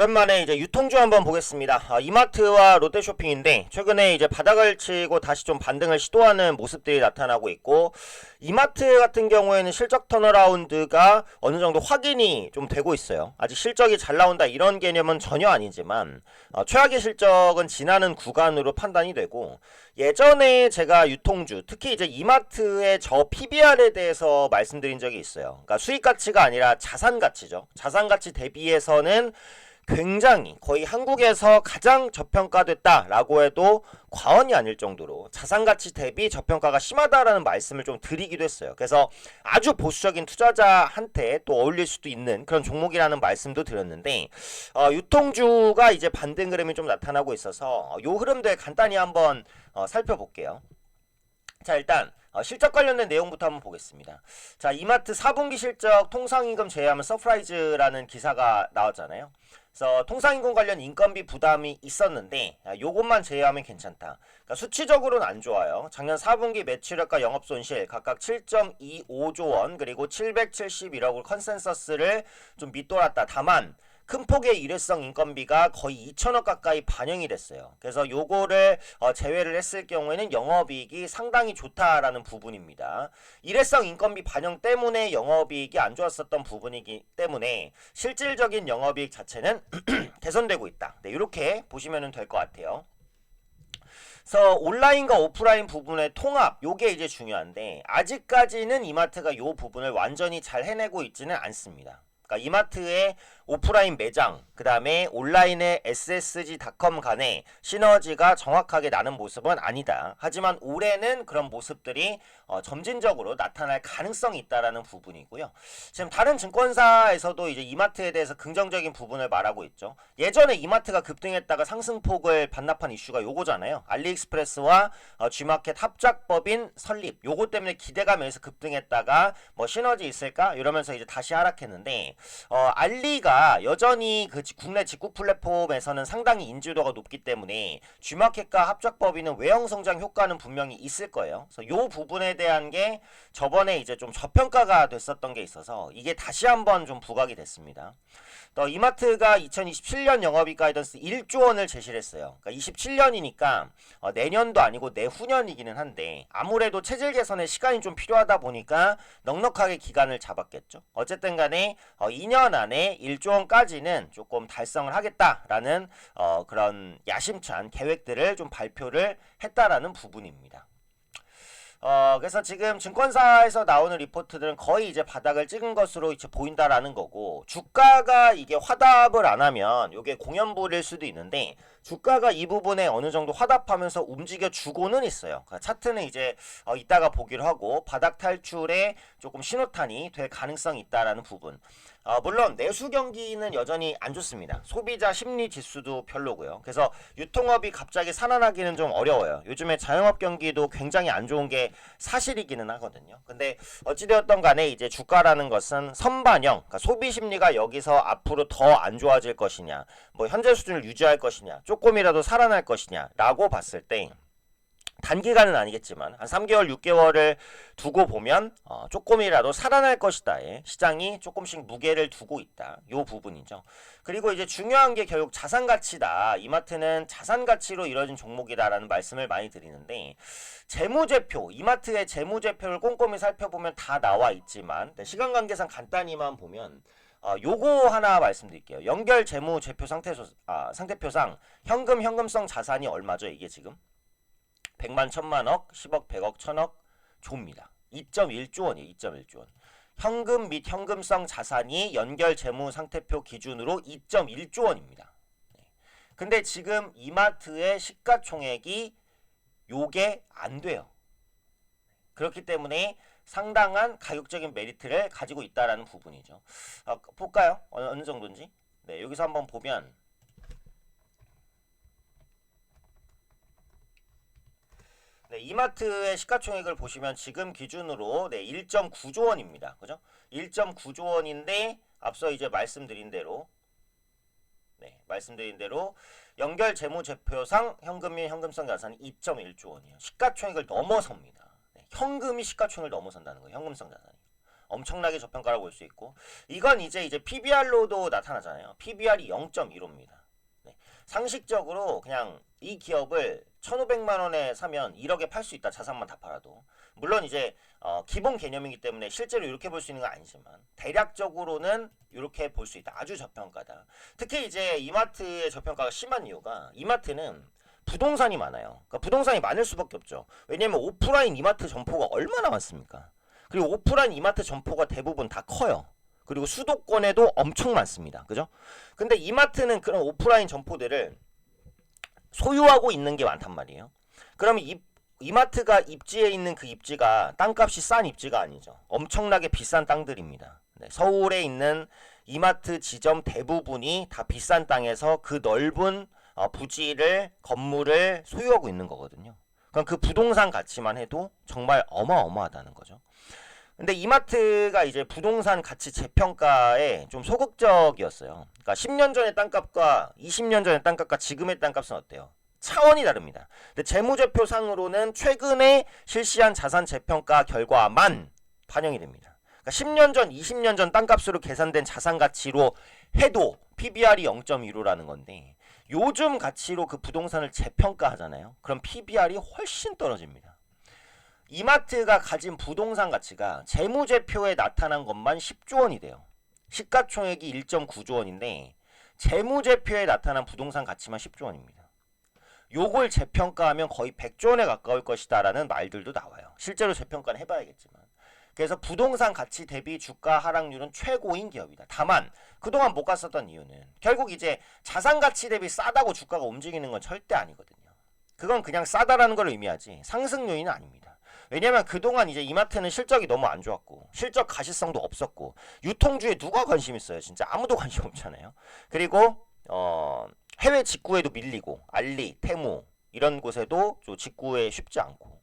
오랜만에 이제 유통주 한번 보겠습니다. 이마트와 롯데쇼핑인데 최근에 이제 바닥을 치고 다시 좀 반등을 시도하는 모습들이 나타나고 있고, 이마트 같은 경우에는 실적 턴어라운드가 어느 정도 확인이 좀 되고 있어요. 아직 실적이 잘 나온다 이런 개념은 전혀 아니지만 최악의 실적은 지나는 구간으로 판단이 되고, 예전에 제가 유통주 특히 이제 이마트의 저 PBR에 대해서 말씀드린 적이 있어요. 그러니까 수익 가치가 아니라 자산 가치죠. 자산 가치 대비해서는 굉장히 거의 한국에서 가장 저평가됐다라고 해도 과언이 아닐 정도로 자산가치 대비 저평가가 심하다라는 말씀을 좀 드리기도 했어요. 그래서 아주 보수적인 투자자한테 또 어울릴 수도 있는 그런 종목이라는 말씀도 드렸는데, 유통주가 이제 반등 흐름이 좀 나타나고 있어서 요 흐름들 간단히 한번 살펴볼게요. 자, 일단 실적 관련된 내용부터 한번 보겠습니다. 자, 이마트 4분기 실적 통상임금 제외하면 서프라이즈라는 기사가 나왔잖아요. 그래서 통상임금 관련 인건비 부담이 있었는데 요것만 제외하면 괜찮다. 그러니까 수치적으로는 안 좋아요. 작년 4분기 매출액과 영업손실 각각 7.25조 원 그리고 771억을 컨센서스를 좀 밑돌았다. 다만 큰 폭의 일회성 인건비가 거의 2천억 가까이 반영이 됐어요. 그래서 요거를 제외를 했을 경우에는 영업이익이 상당히 좋다라는 부분입니다. 일회성 인건비 반영 때문에 영업이익이 안 좋았었던 부분이기 때문에 실질적인 영업이익 자체는 개선되고 있다. 네, 이렇게 보시면 될 것 같아요. 그래서 온라인과 오프라인 부분의 통합, 요게 이제 중요한데 아직까지는 이마트가 요 부분을 완전히 잘 해내고 있지는 않습니다. 그러니까 이마트의 오프라인 매장, 그 다음에 온라인의 SSG.com 간의 시너지가 정확하게 나는 모습은 아니다. 하지만 올해는 그런 모습들이 점진적으로 나타날 가능성이 있다라는 부분이고요. 지금 다른 증권사에서도 이제 이마트에 대해서 긍정적인 부분을 말하고 있죠. 예전에 이마트가 급등했다가 상승폭을 반납한 이슈가 요거잖아요. 알리익스프레스와 G마켓 합작법인 설립, 요거 때문에 기대감에서 급등했다가 뭐 시너지 있을까? 이러면서 이제 다시 하락했는데, 알리가 여전히 그 국내 직구 플랫폼에서는 상당히 인지도가 높기 때문에 G마켓과 합작법인은 외형 성장 효과는 분명히 있을 거예요. 그래서 요 부분에 대한 게 저번에 이제 좀 저평가가 됐었던 게 있어서 이게 다시 한번 좀 부각이 됐습니다. 또 이마트가 2027년 영업이익 가이던스 1조 원을 제시를 했어요. 그러니까 27년이니까 내년도 아니고 내후년이기는 한데 아무래도 체질 개선에 시간이 좀 필요하다 보니까 넉넉하게 기간을 잡았겠죠. 어쨌든 간에 2년 안에 1조 원까지는 조금 달성을 하겠다라는 그런 야심찬 계획들을 좀 발표를 했다라는 부분입니다. 그래서 지금 증권사에서 나오는 리포트들은 거의 이제 바닥을 찍은 것으로 이제 보인다라는 거고, 주가가 이게 화답을 안 하면 이게 공연불일 수도 있는데 주가가 이 부분에 어느 정도 화답하면서 움직여 주고는 있어요. 그러니까 차트는 이제 이따가 보기로 하고 바닥 탈출에 조금 신호탄이 될 가능성이 있다라는 부분. 물론 내수 경기는 여전히 안 좋습니다. 소비자 심리 지수도 별로고요. 그래서 유통업이 갑자기 살아나기는 좀 어려워요. 요즘에 자영업 경기도 굉장히 안 좋은 게 사실이기는 하거든요. 근데 어찌되었던 간에 이제 주가라는 것은 선반영, 그러니까 소비 심리가 여기서 앞으로 더 안 좋아질 것이냐, 뭐 현재 수준을 유지할 것이냐, 조금이라도 살아날 것이냐 라고 봤을 때 단기간은 아니겠지만 한 3개월, 6개월을 두고 보면 조금이라도 살아날 것이다. 시장이 조금씩 무게를 두고 있다. 요 부분이죠. 그리고 이제 중요한 게 결국 자산가치다. 이마트는 자산가치로 이루어진 종목이다라는 말씀을 많이 드리는데, 재무제표, 이마트의 재무제표를 꼼꼼히 살펴보면 다 나와 있지만 시간 관계상 간단히만 보면 요거 하나 말씀드릴게요. 연결 재무제표 상태표상 현금성 자산이 얼마죠? 이게 지금 100만, 1000만억, 10억, 100억, 1000억 조입니다. 2.1조 원이에요. 2.1조 원. 현금 및 현금성 자산이 연결 재무 상태표 기준으로 2.1조 원입니다. 근데 지금 이마트의 시가총액이 요게 안 돼요. 그렇기 때문에 상당한 가격적인 메리트를 가지고 있다라는 부분이죠. 볼까요? 어느 정도인지? 네, 여기서 한번 보면 네, 이마트의 시가총액을 보시면 지금 기준으로 1.9조 원입니다. 그죠? 1.9조 원인데 앞서 이제 말씀드린 대로 연결 재무제표상 현금 및 현금성 자산이 2.1조 원이에요. 시가총액을 넘어섭니다. 현금이 시가총액을 넘어선다는 거예요. 현금성 자산이. 엄청나게 저평가라고 볼 수 있고, 이건 이제 PBR로도 나타나잖아요. PBR이 0.15입니다. 네. 상식적으로 그냥 이 기업을 1,500만 원에 사면 1억에 팔 수 있다. 자산만 다 팔아도. 물론 이제 기본 개념이기 때문에 실제로 이렇게 볼 수 있는 건 아니지만 대략적으로는 이렇게 볼 수 있다. 아주 저평가다. 특히 이제 이마트의 저평가가 심한 이유가, 이마트는 부동산이 많아요. 그러니까 부동산이 많을 수밖에 없죠. 왜냐면 오프라인 이마트 점포가 얼마나 많습니까? 그리고 오프라인 이마트 점포가 대부분 다 커요. 그리고 수도권에도 엄청 많습니다. 그죠? 근데 이마트는 그런 오프라인 점포들을 소유하고 있는 게 많단 말이에요. 그러면 이마트가 입지에 있는 그 입지가 땅값이 싼 입지가 아니죠. 엄청나게 비싼 땅들입니다. 네, 서울에 있는 이마트 지점 대부분이 다 비싼 땅에서 그 넓은 부지를, 건물을 소유하고 있는 거거든요. 그럼 그 부동산 가치만 해도 정말 어마어마하다는 거죠. 근데 이마트가 이제 부동산 가치 재평가에 좀 소극적이었어요. 그러니까 10년 전의 땅값과 20년 전의 땅값과 지금의 땅값은 어때요? 차원이 다릅니다. 근데 재무제표상으로는 최근에 실시한 자산 재평가 결과만 반영이 됩니다. 그러니까 10년 전, 20년 전 땅값으로 계산된 자산 가치로 해도 PBR이 0.15라는 건데, 요즘 가치로 그 부동산을 재평가하잖아요. 그럼 PBR이 훨씬 떨어집니다. 이마트가 가진 부동산 가치가 재무제표에 나타난 것만 10조 원이 돼요. 시가총액이 1.9조 원인데 재무제표에 나타난 부동산 가치만 10조 원입니다. 요걸 재평가하면 거의 100조 원에 가까울 것이다 라는 말들도 나와요. 실제로 재평가는 해봐야겠지만. 그래서 부동산 가치 대비 주가 하락률은 최고인 기업이다. 다만 그동안 못 갔었던 이유는 결국 이제 자산 가치 대비 싸다고 주가가 움직이는 건 절대 아니거든요. 그건 그냥 싸다라는 걸 의미하지 상승 요인은 아닙니다. 왜냐면 그동안 이제 이마트는 실적이 너무 안 좋았고 실적 가시성도 없었고 유통주에 누가 관심 있어요? 진짜 아무도 관심 없잖아요. 그리고 해외 직구에도 밀리고 알리, 테무 이런 곳에도 좀 직구에 쉽지 않고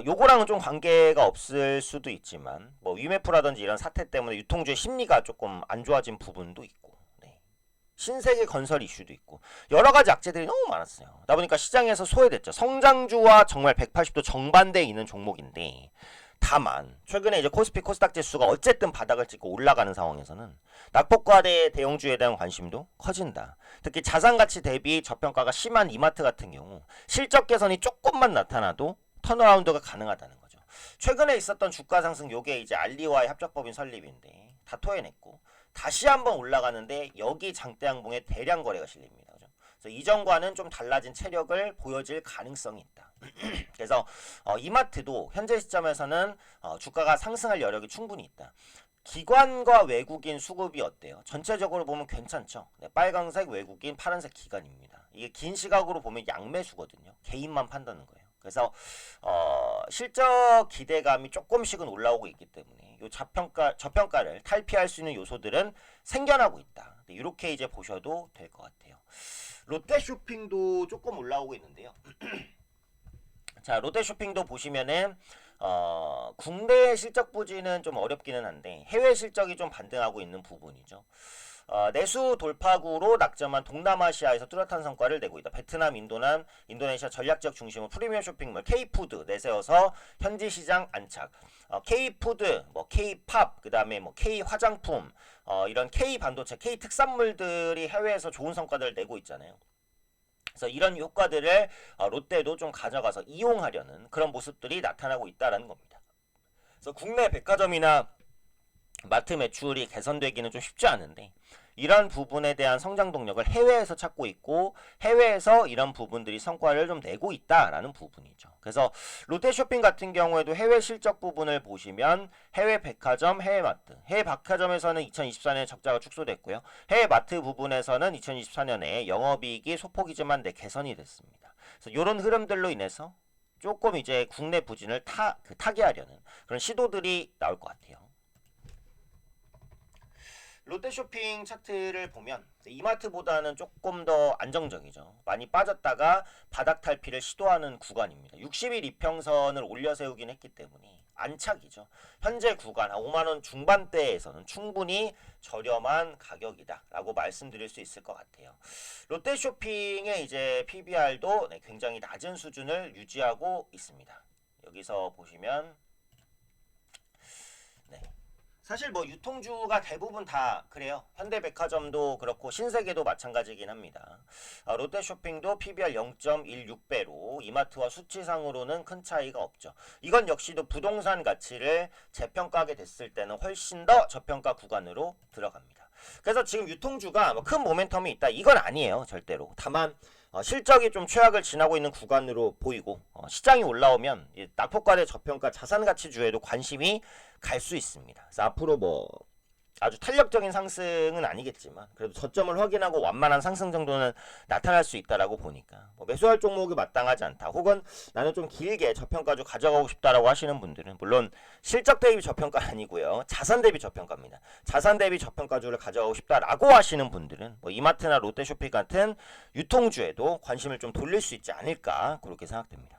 요거랑은 좀 관계가 없을 수도 있지만 뭐 위메프라든지 이런 사태 때문에 유통주의 심리가 조금 안 좋아진 부분도 있고 신세계 건설 이슈도 있고 여러 가지 악재들이 너무 많았어요. 그러다 보니까 시장에서 소외됐죠. 성장주와 정말 180도 정반대에 있는 종목인데 다만 최근에 이제 코스피 코스닥 지수가 어쨌든 바닥을 찍고 올라가는 상황에서는 낙폭과대 대형주에 대한 관심도 커진다. 특히 자산가치 대비 저평가가 심한 이마트 같은 경우 실적 개선이 조금만 나타나도 턴어라운드가 가능하다는 거죠. 최근에 있었던 주가 상승 요게 이제 알리와의 합작법인 설립인데 다 토해냈고 다시 한번 올라가는데 여기 장대양봉에 대량 거래가 실립니다. 그죠? 그래서 이전과는 좀 달라진 체력을 보여질 가능성이 있다. 그래서 이마트도 현재 시점에서는 주가가 상승할 여력이 충분히 있다. 기관과 외국인 수급이 어때요? 전체적으로 보면 괜찮죠. 네, 빨강색 외국인, 파란색 기관입니다. 이게 긴 시각으로 보면 양매수거든요. 개인만 판다는 거예요. 그래서 실적 기대감이 조금씩은 올라오고 있기 때문에 이 저평가를 탈피할 수 있는 요소들은 생겨나고 있다. 이렇게 이제 보셔도 될 것 같아요. 롯데쇼핑도 조금 올라오고 있는데요. 자, 롯데쇼핑도 보시면은 국내 실적 보지는 좀 어렵기는 한데 해외 실적이 좀 반등하고 있는 부분이죠. 내수 돌파구로 낙점한 동남아시아에서 뚜렷한 성과를 내고 있다. 베트남, 인도네시아 전략적 중심은 프리미엄 쇼핑몰 K푸드 내세워서 현지 시장 안착. K푸드, 뭐 K팝, 그다음에 뭐 K화장품, 이런 K반도체, K특산물들이 해외에서 좋은 성과들을 내고 있잖아요. 그래서 이런 효과들을 롯데도 좀 가져가서 이용하려는 그런 모습들이 나타나고 있다는 겁니다. 그래서 국내 백화점이나 마트 매출이 개선되기는 좀 쉽지 않은데 이런 부분에 대한 성장 동력을 해외에서 찾고 있고 해외에서 이런 부분들이 성과를 좀 내고 있다라는 부분이죠. 그래서 롯데쇼핑 같은 경우에도 해외 실적 부분을 보시면 해외 백화점, 해외 마트, 해외 백화점에서는 2024년에 적자가 축소됐고요. 해외 마트 부분에서는 2024년에 영업이익이 소폭이지만 개선이 됐습니다. 그래서 이런 흐름들로 인해서 조금 이제 국내 부진을 타개하려는 그런 시도들이 나올 것 같아요. 롯데쇼핑 차트를 보면 이마트보다는 조금 더 안정적이죠. 많이 빠졌다가 바닥 탈피를 시도하는 구간입니다. 60일 이평선을 올려 세우긴 했기 때문에 안착이죠. 현재 구간 5만원 중반대에서는 충분히 저렴한 가격이다 라고 말씀드릴 수 있을 것 같아요. 롯데쇼핑의 이제 PBR도 굉장히 낮은 수준을 유지하고 있습니다. 여기서 보시면 사실 뭐 유통주가 대부분 다 그래요. 현대백화점도 그렇고 신세계도 마찬가지긴 합니다. 롯데쇼핑도 PBR 0.16배로 이마트와 수치상으로는 큰 차이가 없죠. 이건 역시도 부동산 가치를 재평가하게 됐을 때는 훨씬 더 저평가 구간으로 들어갑니다. 그래서 지금 유통주가 뭐 큰 모멘텀이 있다 이건 아니에요. 절대로. 다만 실적이 좀 최악을 지나고 있는 구간으로 보이고 시장이 올라오면 낙폭과대 저평가 자산가치주에도 관심이 갈 수 있습니다. 그래서 앞으로 뭐 아주 탄력적인 상승은 아니겠지만 그래도 저점을 확인하고 완만한 상승 정도는 나타날 수 있다라고 보니까 뭐 매수할 종목이 마땅하지 않다. 혹은 나는 좀 길게 저평가주 가져가고 싶다라고 하시는 분들은 물론 실적 대비 저평가 아니고요. 자산 대비 저평가입니다. 자산 대비 저평가주를 가져가고 싶다라고 하시는 분들은 뭐 이마트나 롯데쇼핑 같은 유통주에도 관심을 좀 돌릴 수 있지 않을까 그렇게 생각됩니다.